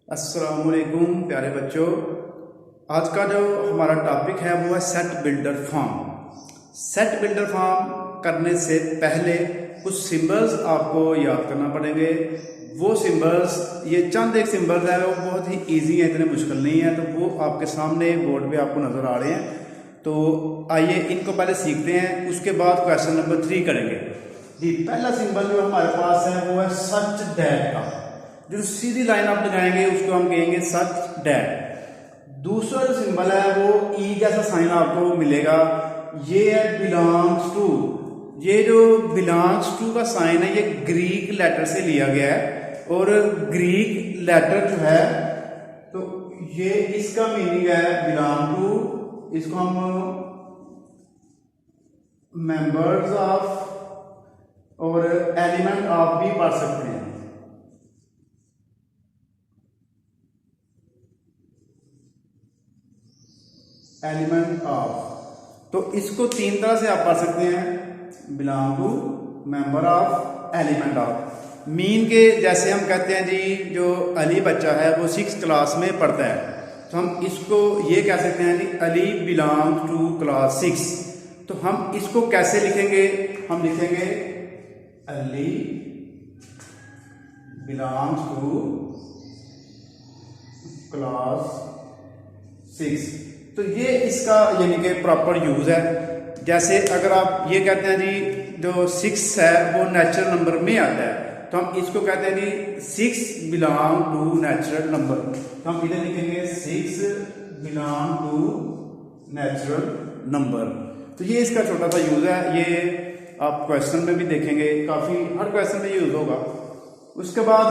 अस्सलामुअलैकुम प्यारे बच्चों। आज का जो हमारा टॉपिक है वो है set builder form. Set builder form करने से पहले कुछ सिंबल्स आपको याद करना पड़ेंगे। वो सिंबल्स, ये चंद एक सिंबल्स है, वो बहुत ही इजी है, इतने मुश्किल नहीं है। तो वो आपके सामने बोर्ड पे आपको नज़र आ रहे हैं। तो आइए इनको पहले सीखते हैं, उसके बाद क्वेश्चन नंबर 3 करेंगे जी। पहला सिंबल जो हमारे पास है वो है सच दैट का। जो सीधी लाइन आप लगाएंगे उसको हम कहेंगे सच डैट। दूसरा जो सिंबल है वो ई जैसा साइन आपको मिलेगा, ये है बिलोंग्स टू। ये जो बिलोंग्स टू का साइन है ये ग्रीक लेटर से लिया गया है, और ग्रीक लेटर जो है तो ये इसका मीनिंग है बिलोंग टू। इसको हम मेंबर्स ऑफ और एलिमेंट ऑफ भी पढ़ सकते हैं। एलिमेंट ऑफ, तो इसको तीन तरह से आप पढ़ सकते हैं, belong to, member of, element of. Mean के जैसे हम कहते हैं जी, जो अली बच्चा है वो 6th क्लास में पढ़ता है, तो हम इसको ये कह सकते हैं जी अली बिलोंग टू क्लास 6। तो हम इसको कैसे लिखेंगे? हम लिखेंगे अली बिलोंग्स टू क्लास 6। तो ये इसका यानी कि प्रॉपर यूज है। जैसे अगर आप ये कहते हैं जी जो 6 है वो नेचुरल नंबर में आता है, तो हम इसको कहते हैं जी 6 बिलोंग टू नेचुरल नंबर। तो हम इधर लिखेंगे 6 बिलोंग टू नेचुरल नंबर। तो ये इसका छोटा सा यूज है, ये आप क्वेश्चन में भी देखेंगे, काफी हर क्वेश्चन में यूज होगा। उसके बाद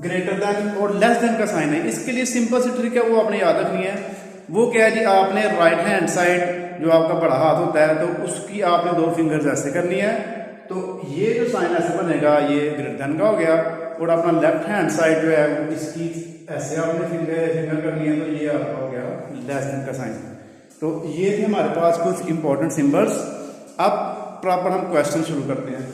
ग्रेटर देन और लेस देन का साइन है, इसके लिए सिंपल सी ट्रिक है, वो आपने याद रखनी है। वो क्या है जी, आपने राइट हैंड साइड जो आपका बड़ा हाथ होता है तो उसकी आपने 2 फिंगर्स ऐसे करनी है। तो ये जो साइन ऐसे बनेगा ये ग्रेटर देन का हो गया, और अपना लेफ्ट हैंड साइड जो है इसकी ऐसे आपने फिंगर करनी है, तो ये आपका हो गया लेस देन का साइन। तो ये थे हमारे पास कुछ इंपॉर्टेंट सिंबल्स। अब प्रॉपर हम क्वेश्चन शुरू करते हैं।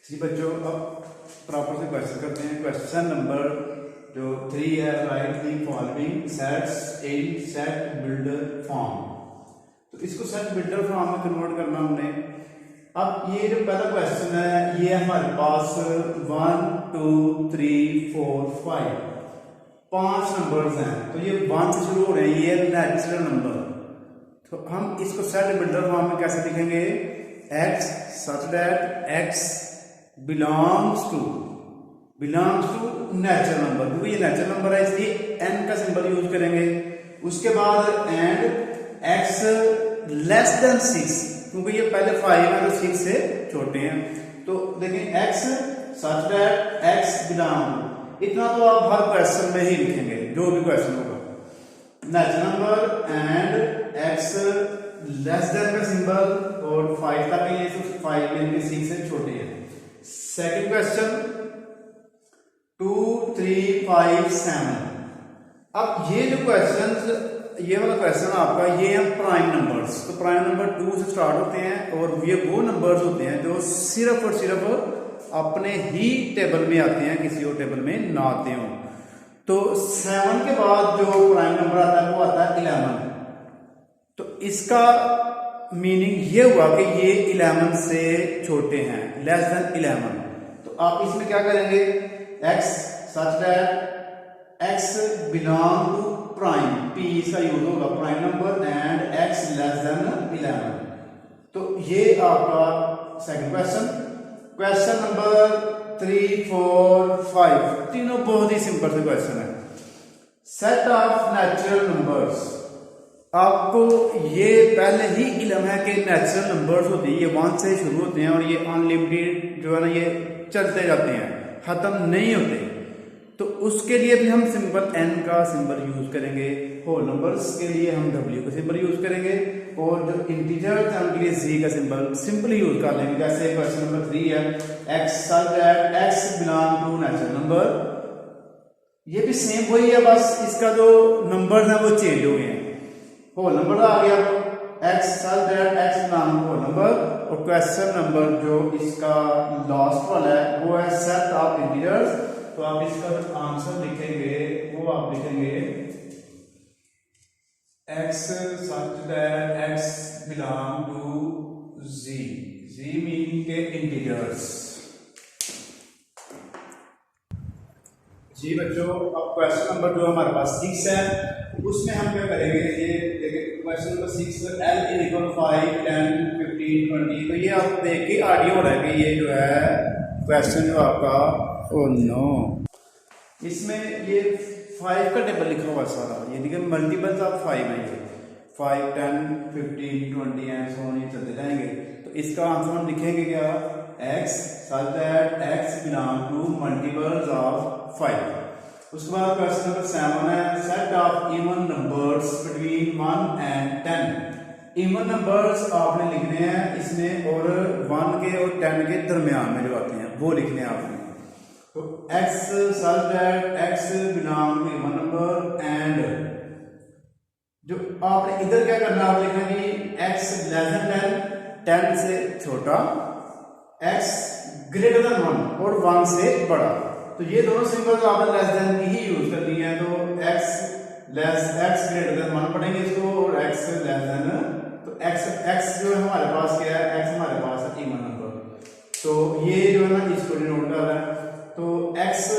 जी बच्चों, अब प्रॉपर से क्वेश्चन करते हैं। क्वेश्चन नंबर जो 3 है, right the following sets in set builder form. तो इसको सेट बिल्डर फॉर्म में कन्वर्ट करना हमने। अब ये जो पहला क्वेश्चन है ये हमारे पास 1 2 3 4 5 नंबर्स हैं। तो ये 1 से शुरू हो रहे हैं, ये नेचुरल नंबर। तो हम इसको सेट बिल्डर फॉर्म में कैसे लिखेंगे? x such that x belongs to natural number, क्योंकि ये नेचुरल नंबर है इसलिए n का सिंबल यूज करेंगे। उसके बाद एंड x लेस देन 6, क्योंकि ये पहले 5 है तो 6 से छोटे हैं। तो देखें x such that x belong, इतना तो आप हर क्वेश्चन में ही लिखेंगे जो भी क्वेश्चन होगा। Natural number and x less then का सिंबल, और 5 तक है, ये तो 5 में 6 से छोटे हैं। Second question 2 3 5 7। अब ये जो क्वेश्चन, ये वाला क्वेश्चन आपका, ये है प्राइम नंबर्स। तो प्राइम नंबर 2 से स्टार्ट होते हैं, और ये वो नंबर्स होते हैं जो सिर्फ और सिर्फ अपने ही टेबल में आते हैं, किसी और टेबल में ना आते हो। तो 7 के बाद जो प्राइम नंबर आता है वो आता है 11। तो इसका मीनिंग ये हुआ कि ये 11 से छोटे हैं, लेस देन 11। तो आप इसमें क्या करेंगे? x such that x belong to prime, p इसका यूज होगा prime number, and x less than 11। तो ये आपका सेकंड क्वेश्चन। क्वेश्चन नंबर 3 4 5 तीनों बहुत ही सिंपल से क्वेश्चन है। सेट ऑफ नेचुरल नंबर्स, आपको ये पहले ही इल्म है कि नेचुरल नंबर्स होते हैं, ये 1 से शुरू होते हैं, और ये अनलिमिटेड जो है ना ये चलते जाते हैं, खत्म नहीं होते। तो उसके लिए भी हम सिंबल n का सिंबल यूज करेंगे। होल नंबर्स के लिए हम w का सिंबल यूज करेंगे, और जो इंटीजर है उनके लिए z का सिंबल सिंपली यूज कर लेंगे। जैसे क्वेश्चन नंबर 3 है, x such that x belong to natural number. ये भी सेम वही है, बस इसका जो नंबर है वो चेंज हो गए हैं। होल नंबर आ गया, x such that x belong to number, और क्वेश्चन नंबर जो इसका लास्ट वाला है वो है सेट ऑफ इंटीजर्स। तो आप इसका आंसर लिखेंगे, वो आप लिखेंगे x such that x belong to Z, Z mean के इंटीजर्स। जी बच्चों, अब क्वेश्चन नंबर जो हमारे पास 6 है उसमें हम क्या करेंगे, ये देखिए क्वेश्चन नंबर 6 L = 5 10 15 20। तो ये आप देख के आइडिया हो रहा है कि ये जो है क्वेश्चन जो आपका, ओ नो, इसमें ये 5 का टेबल लिखा हुआ सारा, ये देखिए मल्टीपल्स ऑफ 5 है, ये 5 10 15 20 एंड सो ऑन, ये चलते जाएंगे। तो इसका आंसर हम लिखेंगे क्या, x such that x belong to multiples of 5। उसके बाद क्वेश्चन नंबर 7 है set of even numbers between 1 and 10। Even numbers आपने लिखने हैं इसमें, और 1 के और 10 के दरमियान में जो आते हैं वो लिखने हैं आपने। तो x such that x belong to even number, and जो आपने इधर क्या करना, आप लिखना कि x लेस देन 10 से छोटा, x ग्रेटर देन 1 और 1 से बड़ा। तो ये दोनों सिंबल आपने लेस देन की ही यूज कर ली है। तो x ग्रेटर देन 1 पढ़ेंगे इसको, और x लेस देन, तो x जो है हमारे पास क्या है, x हमारे पास है इवन नंबर। तो ये जो है ना इसको डिनोट कर रहा है। तो x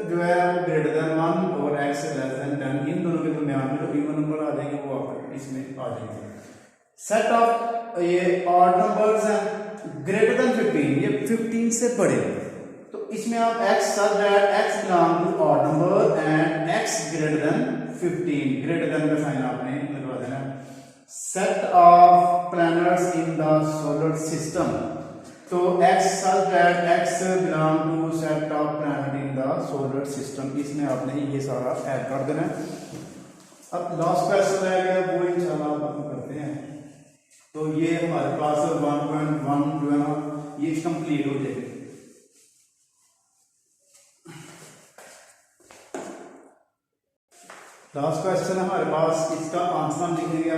जो है वो ग्रेटर देन 1 और x लेस देन 10, इन दोनों के दरमियान में जो इवन नंबर आ जाएंगे वो आप इसमें आ जाएंगे। सेट ऑफ ये ऑड नंबर्स हैं ग्रेटर देन 15, ये 15 से बड़े। तो इसमें आप x such that x belong to odd number and x greater than 15, greater than का साइन आपने लगवा देना। Set of planets in the solar system, तो x such that x belong to set of planet in the solar system, इसमें आपने ये सारा add कर देना है। अब लास्ट क्वेश्चन रहेगा वो इंशाल्लाह हम करते हैं। तो ये हमारे पास 1.1 जो है ना ये कंप्लीट हो जाएगी। लास्ट क्वेश्चन हमारे पास, इसका आंसर हम लिखेंगे।